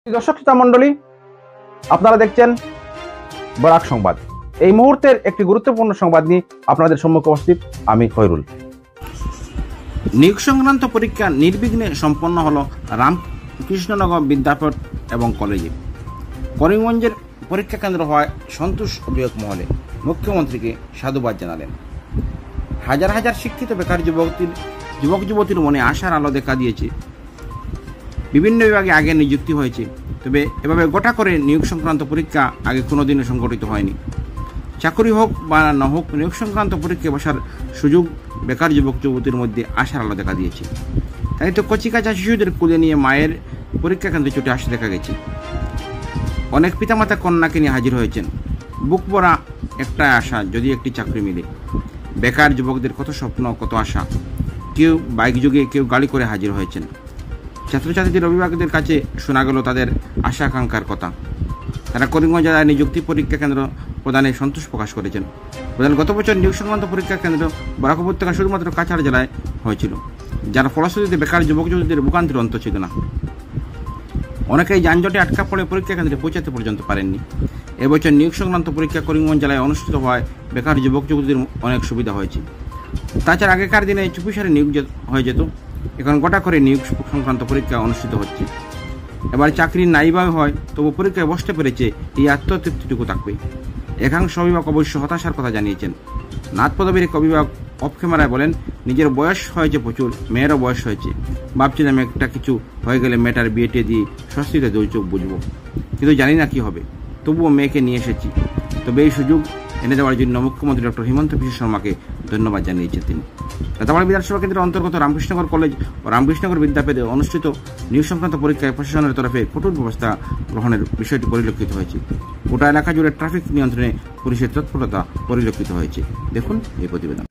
দর্শক শ্রোতা মণ্ডলী, আপনারা দেখছেন বরাক সংবাদ। এই মুহূর্তের একটি গুরুত্বপূর্ণ সংবাদ নিয়ে আপনাদের সম্মুখে উপস্থিত আমি খৈরুল। নিয়োগ সংক্রান্ত পরীক্ষা নির্বিঘ্নে সম্পন্ন হলো রামকৃষ্ণনগর বিদ্যাপীঠ এবং কলেজে। করিমগঞ্জের পরীক্ষা কেন্দ্র হওয়ায় সন্তোষ অভিভাবক মহলে মুখ্যমন্ত্রীকে সাধুবাদ জানালেন। হাজার হাজার শিক্ষিত বেকার যুবক যুবতীর মনে আশার আলো দেখা দিয়েছে। বিভিন্ন বিভাগে আগে নিযুক্তি হয়েছে, তবে এভাবে গোটা করে নিয়োগ সংক্রান্ত পরীক্ষা আগে কোনোদিনও সংগঠিত হয়নি। চাকরি হোক বা না হোক, নিয়োগ সংক্রান্ত পরীক্ষায় বসার সুযোগ বেকার যুবক যুবতীর মধ্যে আশার আলো দেখা দিয়েছে। তাই তো কচিকাঁচা শিশুদের কোলে নিয়ে মায়ের পরীক্ষা কেন্দ্রে ছুটে আসতে দেখা গেছে। অনেক পিতামাতা কন্যাকে নিয়ে হাজির হয়েছেন। বুক ভরা একটাই আশা, যদি একটি চাকরি মিলে। বেকার যুবকদের কত স্বপ্ন, কত আশা। কেউ বাইক যোগে, কেউ গাড়ি করে হাজির হয়েছেন। ছাত্রছাত্রীদের অভিভাবকদের কাছে শোনা গেল তাদের আশা আকাঙ্ক্ষার কথা। তারা করিমগঞ্জ জেলায় নিযুক্তি পরীক্ষা কেন্দ্র প্রদানে সন্তোষ প্রকাশ করেছেন। গত বছর নিয়োগ সংক্রান্ত পরীক্ষা কেন্দ্র বরাক উপত্যকা শুধুমাত্র কাছাড় জেলায় হয়েছিল, যার ফলশ্রুতিতে বেকার যুবক যুবতীদের ভোগান্তির অন্ত ছিল না। অনেকেই যানজটে আটকা পড়ে পরীক্ষা কেন্দ্রে পৌঁছাতে পর্যন্ত পারেননি। এবছর নিয়োগ সংক্রান্ত পরীক্ষা করিমগঞ্জ জেলায় অনুষ্ঠিত হওয়ায় বেকার যুবক যুবতীদের অনেক সুবিধা হয়েছে। তাছাড়া আগেকার দিনে চুপিসারে নিয়োগ হয়ে যেত, এখন গোটা করে নিয়োগ সংক্রান্ত পরীক্ষা অনুষ্ঠিত হচ্ছে। এবার চাকরি নাইভাবে হয়, তবু পরীক্ষায় বসতে পেরেছে, এই আত্মতৃপ্তিটুকু থাকবে। একাংশ অভিভাবক অবশ্য হতাশার কথা জানিয়েছেন। নাথপদবীর এক অভিভাবক অফ ক্যামেরায় বলেন, নিজের বয়স হয়েছে প্রচুর, মেয়েরও বয়স হয়েছে। ভাবছিলাম একটা কিছু হয়ে গেলে মেয়েটার বিয়েটে দিয়ে স্বস্তিতে দুই চোখ বুঝবো, কিন্তু জানি না কি হবে। তবুও মেয়েকে নিয়ে এসেছি। তবে এই সুযোগ এনে দেওয়ার জন্য মুখ্যমন্ত্রী ডক্টর হিমন্ত বিশ্ব শর্মাকে ধন্যবাদ জানিয়েছেন তিনি। রাতাবাড়ি বিধানসভা কেন্দ্রের অন্তর্গত রামকৃষ্ণনগর কলেজ ও রামকৃষ্ণনগর বিদ্যাপীঠে অনুষ্ঠিত নিয়োগ সংক্রান্ত পরীক্ষায় প্রশাসনের তরফে কঠোর ব্যবস্থা গ্রহণের বিষয়টি পরিলক্ষিত হয়েছে। গোটা এলাকা জুড়ে ট্রাফিক নিয়ন্ত্রণে পুলিশের তৎপরতা পরিলক্ষিত হয়েছে। দেখুন এই প্রতিবেদন।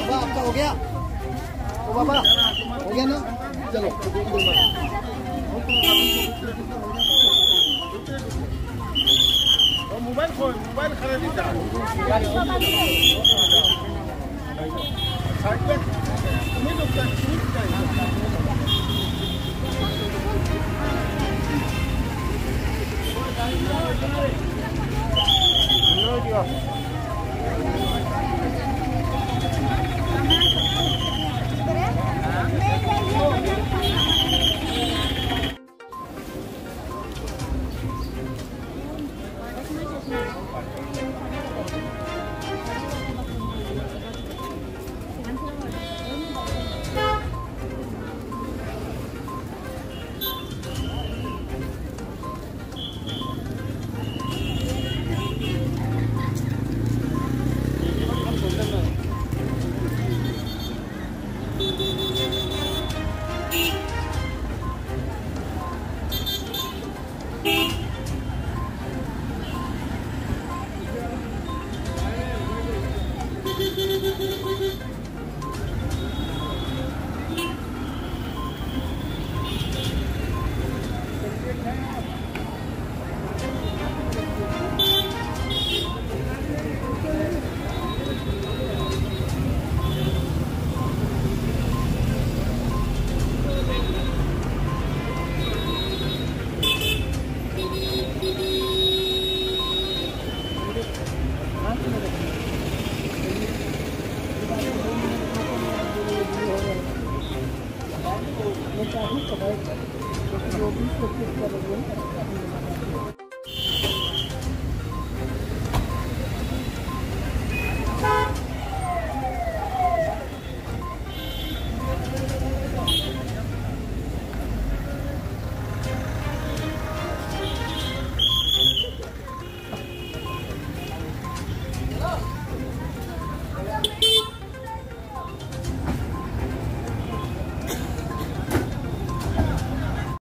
बाबा आपका हो गया? तो बाबा हो गया ना? चलो मोबाइल खरीदी था। जो भी कोशिश करेंगे